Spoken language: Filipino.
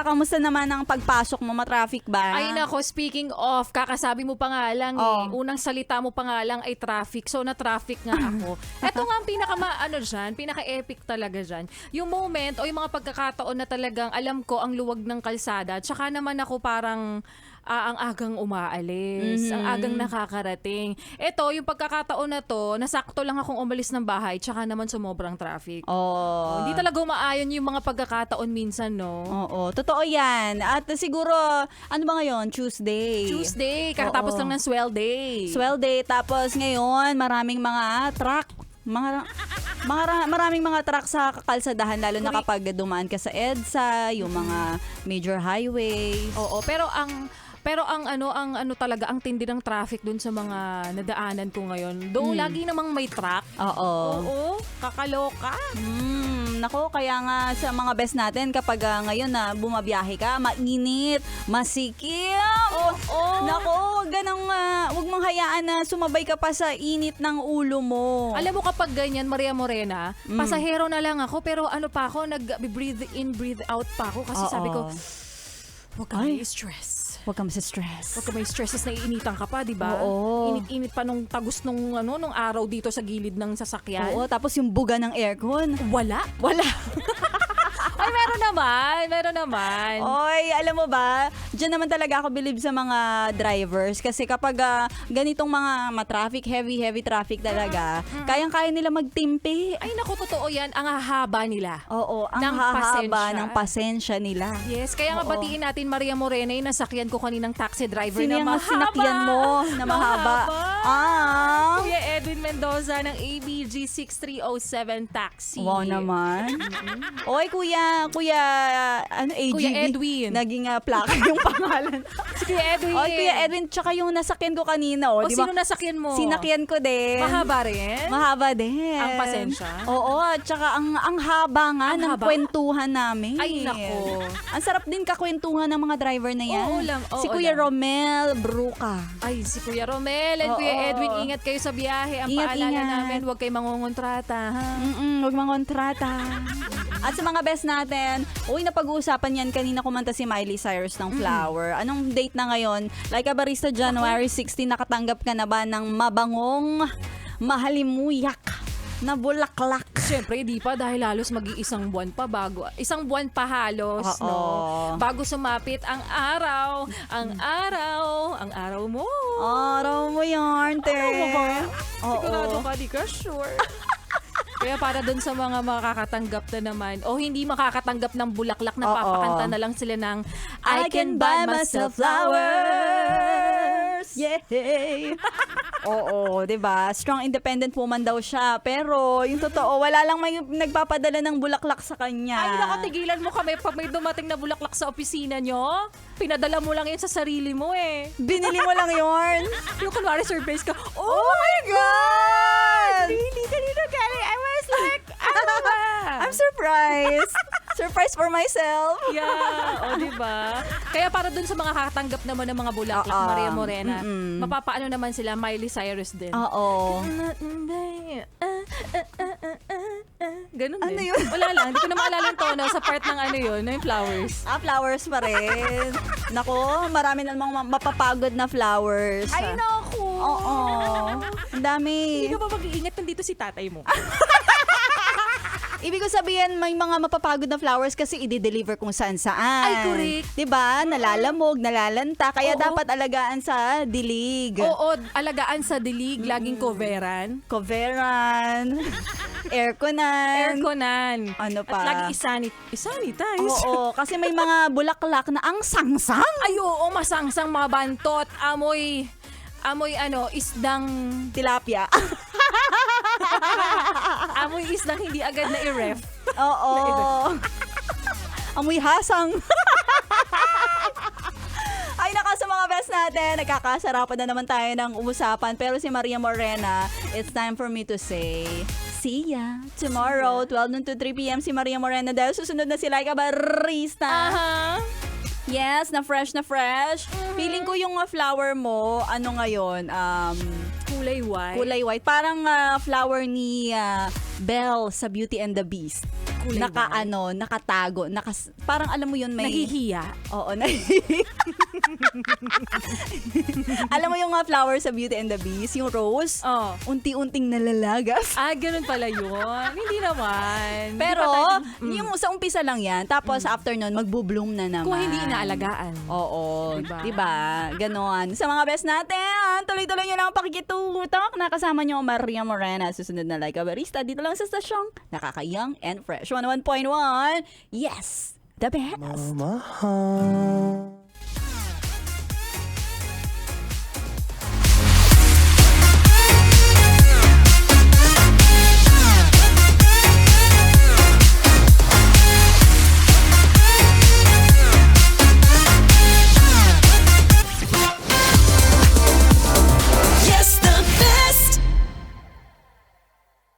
Kamusta naman ang pagpasok mo? Matraffic ba? Ay nako, speaking of, kakasabi mo pa nga lang unang salita mo pa nga lang ay traffic. So na-traffic nga ako. Ito nga ang pinaka-epic talaga dyan. Yung moment o yung mga pagkakataon na talagang alam ko ang luwag ng kalsada. Tsaka naman ako parang ang agang umaalis, ang agang nakakarating. Ito, yung pagkakataon na to, nasakto lang akong umalis ng bahay, tsaka naman sumobrang traffic. Hindi talaga umaayon yung mga pagkakataon minsan, no? Oo, totoo yan. At siguro, ano ba ngayon? Tuesday, kakatapos lang ng swell day. Swell day, tapos ngayon, maraming mga truck. Maraming mga truck sa kalsadahan, lalo na kapag dumaan ka sa EDSA, yung mga major highways. Oo, pero ang ano talaga ang tindi ng traffic dun sa mga nadaanan ko ngayon. Though lagi namang may truck. Oo, kakaloka. Nako, kaya nga sa mga best natin kapag ngayon na bumabiyahe ka, mainit, masikip. Nako, wag mong hayaan na sumabay ka pa sa init ng ulo mo. Alam mo kapag ganyan, Maria Morena, pasahero na lang ako pero nag-breathe in, breathe out pa ako kasi sabi ko, huwag ka may stress. Huwag ka ma-stress. Huwag ka may stress, naiinitan ka pa, di ba? Oo. Init-init pa nung tagos nung araw dito sa gilid ng sasakyan. Oo, tapos yung buga ng aircon. Wala. Ay, meron naman. Oy, alam mo ba, dyan naman talaga ako believe sa mga drivers kasi kapag ganitong mga traffic, heavy traffic talaga, kayang-kaya nila magtimpi. Ay, naku, totoo yan. Ang hahaba nila. Oo, ang ng hahaba pasensya. ng pasensya nila. Yes, kaya nga batiin natin Maria Morena, yung nasakyan ko kaninang taxi driver Sino na yung mahaba. sinakyan mo na mahaba? Kuya Edwin Mendoza ng ABG 6307 Taxi. Wow naman. Oy, kuya, AGB. Kuya Edwin. Naging plaka yung pangalan. Si Kuya Edwin. Oy, Kuya Edwin, tsaka yung nasakyan ko kanina. O, Di ba? sino nasakyan mo? Sinakyan ko din. Mahaba rin? Mahaba din. Ang pasensya? Oo, tsaka ang haba nga ng kwentuhan namin. Ay, nako. Ang sarap din kakwentuhan ng mga driver na yan. Oo si Kuya Romel Bruca. Ay, si Kuya Romel and Kuya Edwin, ingat kayo sa biyahe. Ang paalala namin, huwag kayong mangungontrata. Huwag mangontrata. At sa mga best natin, napag-uusapan yan. Kanina kumanta si Miley Cyrus ng Flower. Anong date na ngayon? Like a Barista, January 16, nakatanggap ka na ba ng mabangong mahalimuyak na bulaklak? Siyempre, di pa dahil halos mag-iisang buwan pa isang buwan pa halos, no? Bago sumapit ang araw mo. Araw mo yarn, te. Araw mo ba? Sigurado ka, di ka sure. Kaya para dun sa mga makakatanggap na naman o hindi makakatanggap ng bulaklak na papakanta na lang sila ng I can buy myself flowers. Yay! Oo, 'di ba? Strong independent woman daw siya. Pero yung totoo, wala lang may nagpapadala ng bulaklak sa kanya. Ay, nakatigilan mo kami pag may dumating na bulaklak sa opisina nyo. Pinadala mo lang yan sa sarili mo eh. Binili mo lang yorn. Yung kunwari surprise ka, Oh my God! Hindi kanina galing. I was like, ano ba? I'm surprised. Surprise for myself. Yeah, diba? Kaya para dun sa mga kakatanggap naman ng mga bulaklak, Maria Morena, mapapaano naman sila, Miley Cyrus din. Oo. Ganun Ano din. yun? Wala lang. Hindi ko na maalala yung tono sa part ng yung flowers. Flowers pa rin. Nako, marami na namang mapapagod na flowers. Ay, naku! Oo. Ang dami. Hindi ka ba mag-iingat nandito si tatay mo? Ibig ko sabihin, may mga mapapagod na flowers kasi i-deliver kung saan-saan. Ay, correct. Diba? Nalalamog, nalalanta. Kaya dapat alagaan sa dilig. Oo, alagaan sa dilig. Laging coveran. Airconan. Ano pa? At lagi isanitize. Oo, kasi may mga bulaklak na ang sangsang. Ay, oo, masangsang mga bantot. Amoy isdang Tilapia. amoy isdang hindi agad na i-ref. Oo. Amoy hasang. Ay, naka sa mga best natin. Nagkakasarapan na naman tayo ng usapan. Pero si Maria Morena, it's time for me to say, see ya. Tomorrow, 12 noon to 3 p.m. si Maria Morena dahil susunod na si Laika Barista. Yes, na fresh na fresh. Feeling ko yung flower mo, ano ngayon, Kulay white. kulay white. Parang flower ni Belle sa Beauty and the Beast. Kulay white. Nakatago, parang alam mo yun may... Nahihiya. Oo, alam mo yung mga flowers sa Beauty and the Beast, yung rose, Oh. unti-unting nalalagas. Ganun pala yun. Hindi naman. Pero, Hindi pa yung sa umpisa lang yan, tapos after nun, magbo-bloom na naman. kung hindi inaalagaan. Oo, Diba? diba? Ganon. Sa mga best natin, tuloy-tuloy nyo lang ang pakikitutok. Nakasama nyo ang Maria Morena. Susunod na Like a Barista dito lang sa stasyong nakakayang and fresh. 101.1. Yes, the best. Mama.